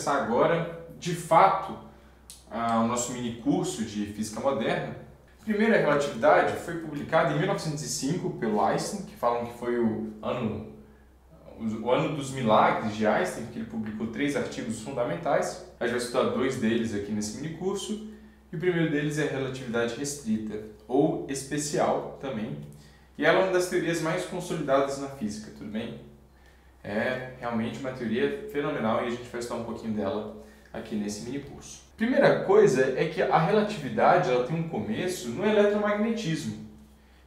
começar agora, de fato, o nosso mini curso de Física Moderna. A primeira relatividade foi publicada em 1905 pelo Einstein, que falam que foi o ano dos milagres de Einstein, que ele publicou 3 artigos fundamentais. A gente vai estudar 2 deles aqui nesse mini curso. E o primeiro deles é a relatividade restrita, ou especial também. E ela é uma das teorias mais consolidadas na física, tudo bem? É realmente uma teoria fenomenal e a gente vai estudar um pouquinho dela aqui nesse mini curso. Primeira coisa é que a relatividade ela tem um começo no eletromagnetismo.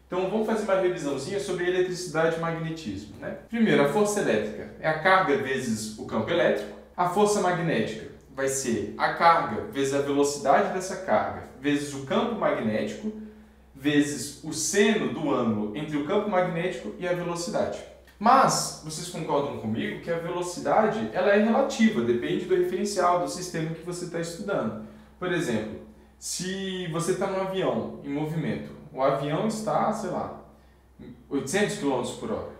Então vamos fazer uma revisãozinha sobre eletricidade e magnetismo, né? Primeiro, a força elétrica é a carga vezes o campo elétrico. A força magnética vai ser a carga vezes a velocidade dessa carga vezes o campo magnético vezes o seno do ângulo entre o campo magnético e a velocidade. Mas vocês concordam comigo que a velocidade ela é relativa, depende do referencial do sistema que você está estudando. Por exemplo, se você está num avião em movimento, o avião está, sei lá, 800 km por hora.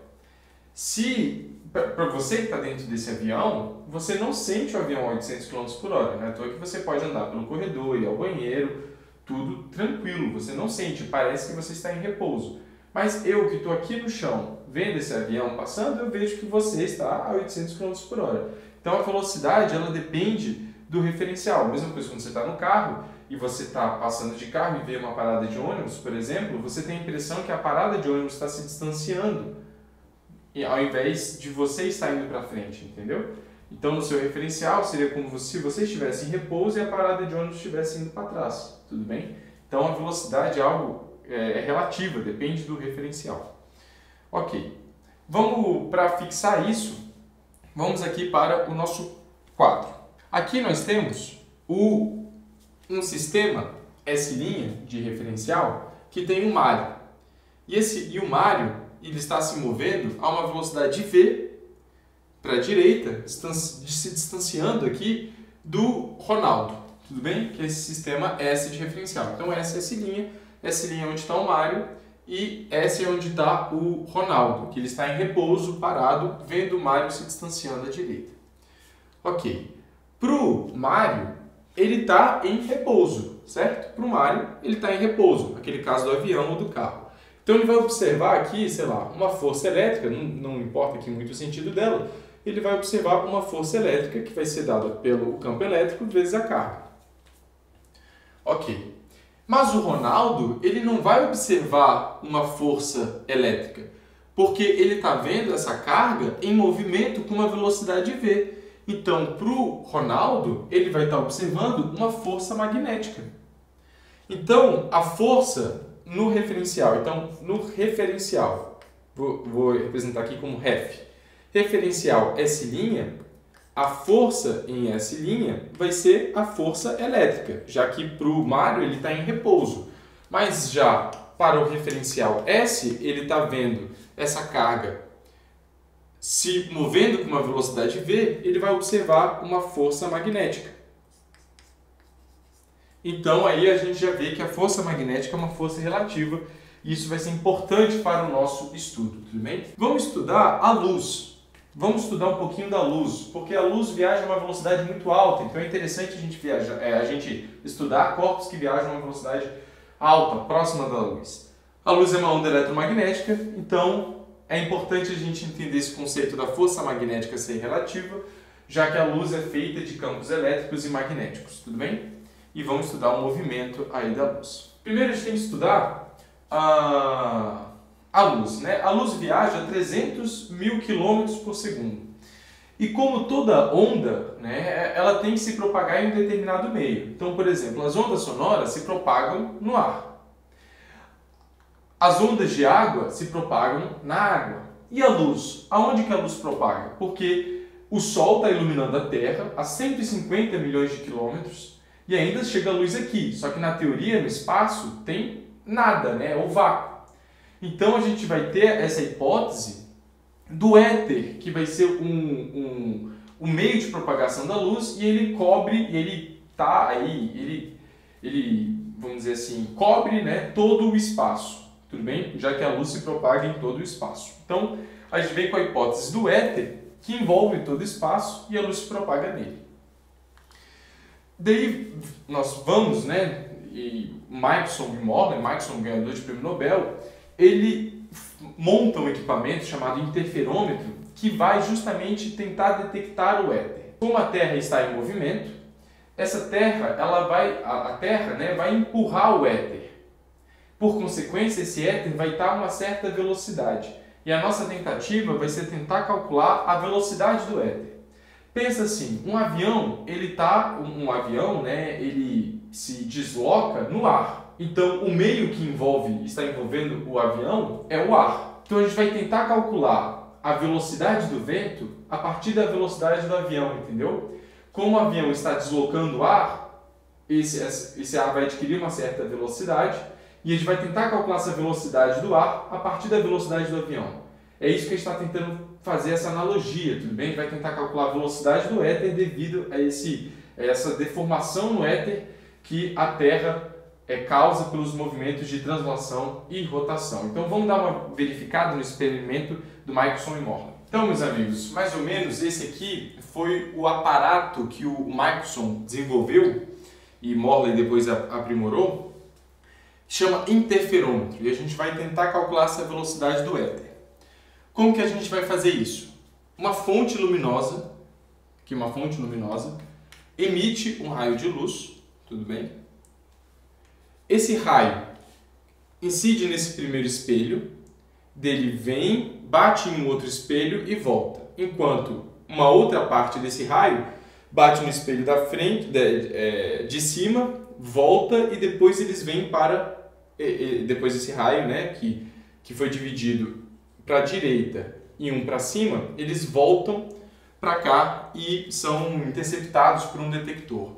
Se, para você que está dentro desse avião, você não sente o avião a 800 km por hora, né? À toa que você pode andar pelo corredor, ir ao banheiro, tudo tranquilo, você não sente, parece que você está em repouso. Mas eu que estou aqui no chão, vendo esse avião passando, eu vejo que você está a 800 km por hora. Então a velocidade ela depende do referencial. A mesma coisa quando você está no carro e você está passando de carro e vê uma parada de ônibus, por exemplo, você tem a impressão que a parada de ônibus está se distanciando ao invés de você estar indo para frente, entendeu? Então no seu referencial seria como se você estivesse em repouso e a parada de ônibus estivesse indo para trás, tudo bem? Então a velocidade é algo relativa, depende do referencial. Ok, para fixar isso, vamos aqui para o nosso quadro. Aqui nós temos um sistema S' de referencial que tem um Mário. E o Mário ele está se movendo a uma velocidade V para a direita, se distanciando aqui do Ronaldo, tudo bem? Que é esse sistema S de referencial. Então essa é S' é onde está o Mário e S é onde está o Ronaldo, que ele está em repouso, parado, vendo o Mário se distanciando à direita. Ok. Para o Mário, ele está em repouso, certo? Para o Mário, ele está em repouso, naquele caso do avião ou do carro. Então ele vai observar aqui, sei lá, uma força elétrica, não importa aqui muito o sentido dela, ele vai observar uma força elétrica que vai ser dada pelo campo elétrico vezes a carga. Ok. Mas o Ronaldo, ele não vai observar uma força elétrica, porque ele está vendo essa carga em movimento com uma velocidade v. Então, para o Ronaldo, ele vai estar observando uma força magnética. Então, a força no referencial, vou representar aqui como ref. Referencial S', a força em S' vai ser a força elétrica, já que para o Mário ele está em repouso. Mas já para o referencial S, ele está vendo essa carga se movendo com uma velocidade v, ele vai observar uma força magnética. Então aí a gente já vê que a força magnética é uma força relativa e isso vai ser importante para o nosso estudo, tudo bem? Vamos estudar a luz. Vamos estudar um pouquinho da luz, porque a luz viaja a uma velocidade muito alta, então é interessante a gente estudar corpos que viajam a uma velocidade alta, próxima da luz. A luz é uma onda eletromagnética, então é importante a gente entender esse conceito da força magnética ser relativa, já que a luz é feita de campos elétricos e magnéticos, tudo bem? E vamos estudar o movimento aí da luz. Primeiro a gente tem que estudar a luz, né? A luz viaja a 300 mil km por segundo. E como toda onda, né, ela tem que se propagar em um determinado meio. Então, por exemplo, as ondas sonoras se propagam no ar. As ondas de água se propagam na água. E a luz? Aonde que a luz propaga? Porque o Sol está iluminando a Terra a 150 milhões de quilômetros e ainda chega a luz aqui. Só que na teoria, no espaço, tem nada, né? É o vácuo. Então a gente vai ter essa hipótese do éter, que vai ser um meio de propagação da luz, e ele cobre, vamos dizer assim, cobre, né, todo o espaço, tudo bem? Já que a luz se propaga em todo o espaço. Então a gente vem com a hipótese do éter, que envolve todo o espaço e a luz se propaga nele. Daí nós vamos, né, e Michelson e Morley, Michelson ganhador de prêmio Nobel, ele monta um equipamento chamado interferômetro que vai justamente tentar detectar o éter. Como a Terra está em movimento, essa Terra, a Terra, né, vai empurrar o éter. Por consequência, esse éter vai estar a uma certa velocidade. E a nossa tentativa vai ser tentar calcular a velocidade do éter. Pensa assim, um avião, ele se desloca no ar. Então, o meio que está envolvendo o avião é o ar. Então, a gente vai tentar calcular a velocidade do vento a partir da velocidade do avião, entendeu? Como o avião está deslocando o ar, esse ar vai adquirir uma certa velocidade e a gente vai tentar calcular essa velocidade do ar a partir da velocidade do avião. É isso que a gente está tentando fazer essa analogia, tudo bem? A gente vai tentar calcular a velocidade do éter devido a essa deformação no éter que a Terra causa pelos movimentos de translação e rotação. Então vamos dar uma verificada no experimento do Michelson e Morley. Então, meus amigos, mais ou menos esse aqui foi o aparato que o Michelson desenvolveu e Morley depois aprimorou, chama interferômetro, e a gente vai tentar calcular essa velocidade do éter. Como que a gente vai fazer isso? Uma fonte luminosa emite um raio de luz, tudo bem? Esse raio incide nesse primeiro espelho, dele vem, bate em um outro espelho e volta. Enquanto uma outra parte desse raio bate no espelho da frente, de cima, volta e depois eles vêm depois esse raio, né, que foi dividido para a direita e um para cima, eles voltam para cá e são interceptados por um detector.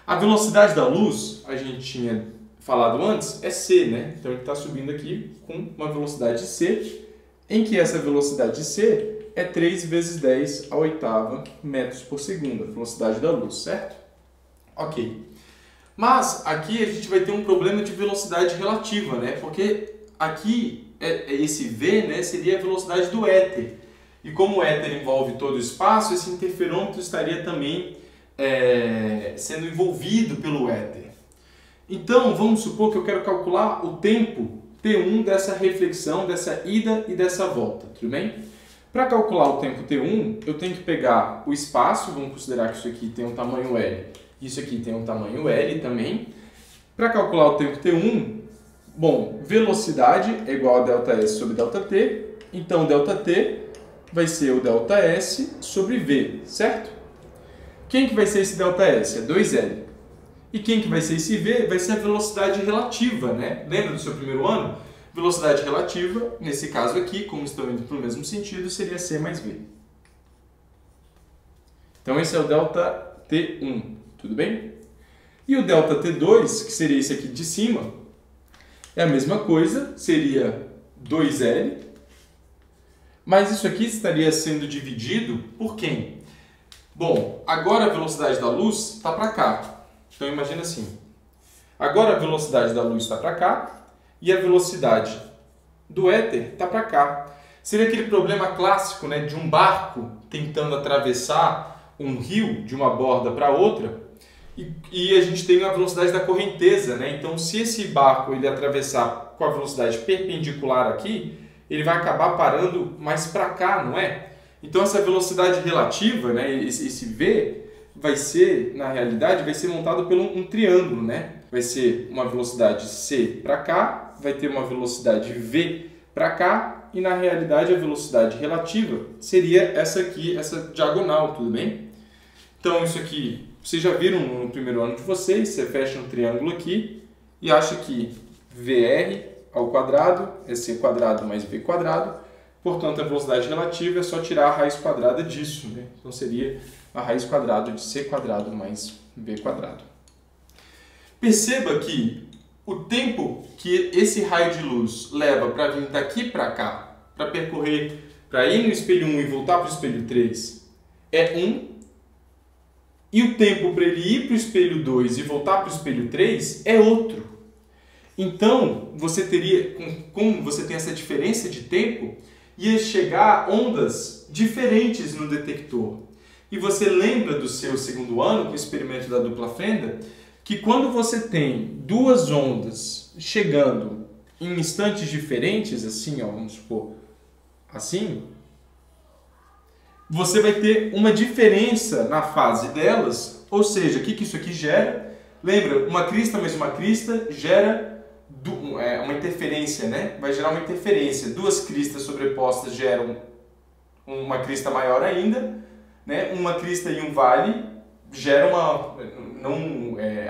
A velocidade da luz, a gente tinha falado antes, é c, né? Então ele está subindo aqui com uma velocidade c, em que essa velocidade c é 3 vezes 10 a oitava metros por segundo, a velocidade da luz, certo? Ok. Mas aqui a gente vai ter um problema de velocidade relativa, né? Porque aqui esse v, né, seria a velocidade do éter. E como o éter envolve todo o espaço, esse interferômetro estaria também sendo envolvido pelo éter. Então, vamos supor que eu quero calcular o tempo t1 dessa reflexão, dessa ida e dessa volta, tudo bem? Para calcular o tempo t1, eu tenho que pegar o espaço, vamos considerar que isso aqui tem um tamanho L, isso aqui tem um tamanho L também. Para calcular o tempo t1, bom, velocidade é igual a ΔS sobre ΔT, então ΔT vai ser o ΔS sobre V, certo? Quem que vai ser esse ΔS? É 2L. E quem que vai ser esse V? Vai ser a velocidade relativa, né? Lembra do seu primeiro ano? Velocidade relativa, nesse caso aqui, como estão indo para o mesmo sentido, seria C mais V. Então esse é o ΔT1, tudo bem? E o ΔT2, que seria esse aqui de cima, é a mesma coisa, seria 2L, mas isso aqui estaria sendo dividido por quem? Bom, agora a velocidade da luz está para cá. Então imagina assim, agora a velocidade da luz está para cá e a velocidade do éter está para cá. Seria aquele problema clássico, né, de um barco tentando atravessar um rio de uma borda para outra e a gente tem a velocidade da correnteza, né? Então se esse barco ele atravessar com a velocidade perpendicular aqui, ele vai acabar parando mais para cá, não é? Então essa velocidade relativa, né, esse V, vai ser, na realidade, vai ser montado por um triângulo, né? Vai ser uma velocidade C para cá, vai ter uma velocidade V para cá e, na realidade, a velocidade relativa seria essa aqui, essa diagonal, tudo bem? Então, isso aqui, vocês já viram no primeiro ano de vocês, você fecha um triângulo aqui e acha que VR ao quadrado é C quadrado mais V quadrado, portanto, a velocidade relativa é só tirar a raiz quadrada disso, né? Então, seria a raiz quadrada de C quadrado mais V quadrado. Perceba que o tempo que esse raio de luz leva para vir daqui para cá, para percorrer, para ir no espelho 1 e voltar para o espelho 3, é 1. E o tempo para ele ir para o espelho 2 e voltar para o espelho 3 é outro. Então, você teria, como você tem essa diferença de tempo, ia chegar ondas diferentes no detector. E você lembra do seu segundo ano, com o experimento da dupla fenda, que quando você tem duas ondas chegando em instantes diferentes, assim, ó, vamos supor, assim, você vai ter uma diferença na fase delas, ou seja, o que isso aqui gera? Lembra, uma crista mais uma crista gera uma interferência, né? Vai gerar uma interferência. Duas cristas sobrepostas geram uma crista maior ainda, né? Uma crista e um vale gera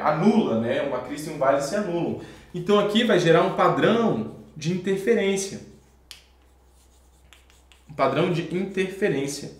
anula, né? Uma crista e um vale se anulam. Então aqui vai gerar um padrão de interferência. Um padrão de interferência.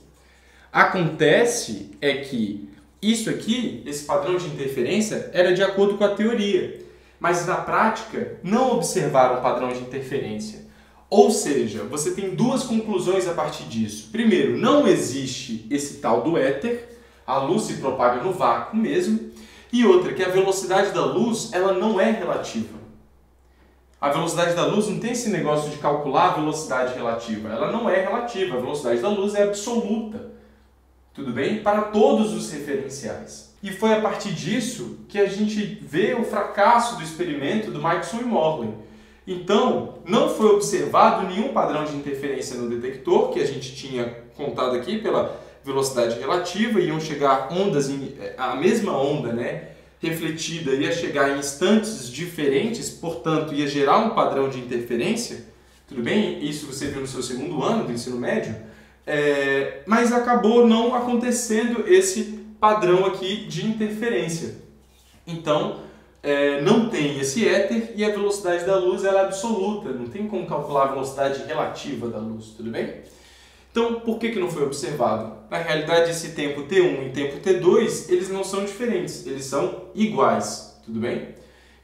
Acontece é que isso aqui, esse padrão de interferência, era de acordo com a teoria. Mas na prática, não observaram o padrão de interferência. Ou seja, você tem duas conclusões a partir disso. Primeiro, não existe esse tal do éter, a luz se propaga no vácuo mesmo. E outra, que a velocidade da luz ela não é relativa. A velocidade da luz não tem esse negócio de calcular a velocidade relativa. Ela não é relativa, a velocidade da luz é absoluta. Tudo bem? Para todos os referenciais. E foi a partir disso que a gente vê o fracasso do experimento do Michelson e Morley. Então, não foi observado nenhum padrão de interferência no detector, que a gente tinha contado aqui pela velocidade relativa, iam chegar ondas, a mesma onda, né, refletida ia chegar em instantes diferentes, portanto, ia gerar um padrão de interferência. Tudo bem? Isso você viu no seu segundo ano do ensino médio. Mas acabou não acontecendo esse padrão aqui de interferência. Então, não tem esse éter e a velocidade da luz ela é absoluta, não tem como calcular a velocidade relativa da luz, tudo bem? Então, por que não foi observado? Na realidade, esse tempo T1 e tempo T2, eles não são diferentes, eles são iguais, tudo bem?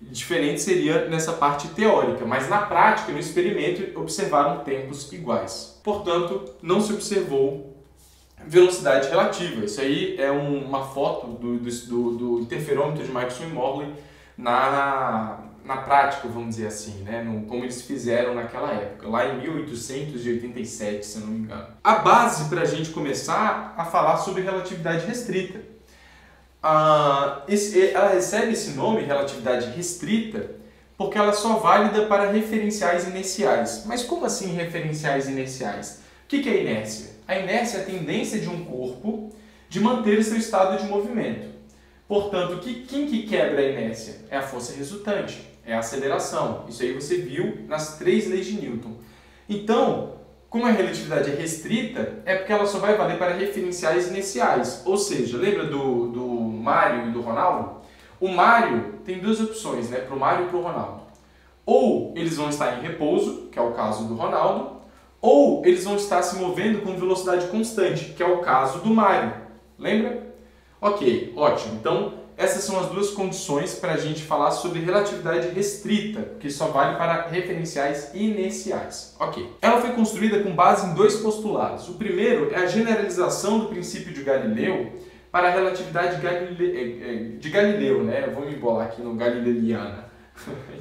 Diferente seria nessa parte teórica, mas na prática, no experimento, observaram tempos iguais. Portanto, não se observou velocidade relativa. Isso aí é uma foto do interferômetro de Michelson e Morley na prática, vamos dizer assim, né? Como eles fizeram naquela época, lá em 1887, se eu não me engano. A base para a gente começar a falar sobre relatividade restrita. Ela recebe esse nome, relatividade restrita, porque ela é só válida para referenciais inerciais. Mas como assim referenciais inerciais? O que é inércia? A inércia é a tendência de um corpo de manter o seu estado de movimento. Portanto, quem que quebra a inércia? É a força resultante, é a aceleração. Isso aí você viu nas 3 leis de Newton. Então, como a relatividade é restrita, é porque ela só vai valer para referenciais inerciais. Ou seja, lembra do Mário e do Ronaldo? O Mário tem duas opções, né, para o Mário e para o Ronaldo. Ou eles vão estar em repouso, que é o caso do Ronaldo, ou eles vão estar se movendo com velocidade constante, que é o caso do Mário. Lembra? Ok, ótimo. Então, essas são as duas condições para a gente falar sobre relatividade restrita, que só vale para referenciais inerciais. Ok. Ela foi construída com base em 2 postulados. O primeiro é a generalização do princípio de Galileu para a relatividade de Galileu, né? Eu vou me embolar aqui no galileiana.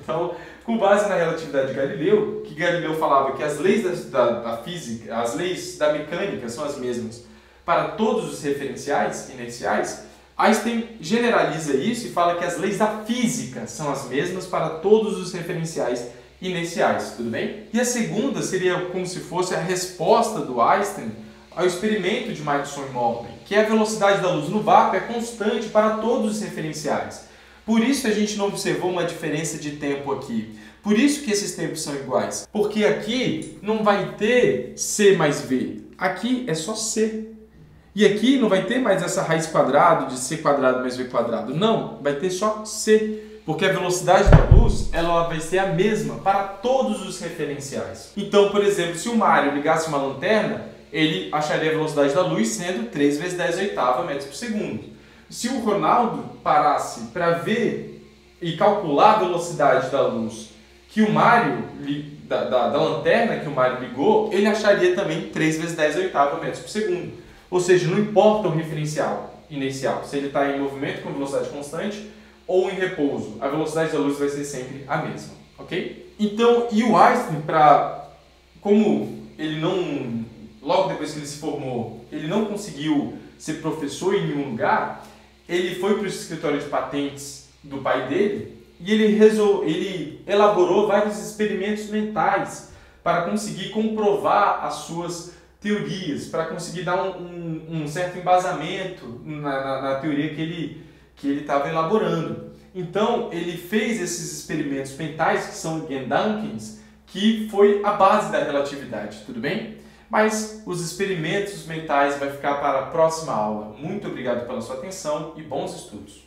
Então, com base na relatividade de Galileu, que Galileu falava que as leis da física, as leis da mecânica são as mesmas para todos os referenciais inerciais, Einstein generaliza isso e fala que as leis da física são as mesmas para todos os referenciais inerciais, tudo bem? E a segunda seria como se fosse a resposta do Einstein ao experimento de Michelson e Morley, que a velocidade da luz no vácuo é constante para todos os referenciais. Por isso a gente não observou uma diferença de tempo aqui. Por isso que esses tempos são iguais. Porque aqui não vai ter C mais V. Aqui é só C. E aqui não vai ter mais essa raiz quadrada de C quadrado mais V quadrado. Não, vai ter só C. Porque a velocidade da luz ela vai ser a mesma para todos os referenciais. Então, por exemplo, se o Mário ligasse uma lanterna, ele acharia a velocidade da luz sendo 3 vezes 10 oitava metros por segundo. Se o Ronaldo parasse para ver e calcular a velocidade da luz que o Mário, da lanterna que o Mário ligou, ele acharia também 3 vezes 10 oitava metros por segundo. Ou seja, não importa o referencial inicial, se ele está em movimento com velocidade constante ou em repouso, a velocidade da luz vai ser sempre a mesma, ok? Então, e o Einstein, como ele não, logo depois que ele se formou, ele não conseguiu ser professor em nenhum lugar, ele foi para o escritório de patentes do pai dele e ele elaborou vários experimentos mentais para conseguir comprovar as suas teorias, para conseguir dar um certo embasamento na teoria que ele estava elaborando. Então, ele fez esses experimentos mentais, que são Gedankens, que foi a base da relatividade, tudo bem? Mas os experimentos mentais vai ficar para a próxima aula. Muito obrigado pela sua atenção e bons estudos!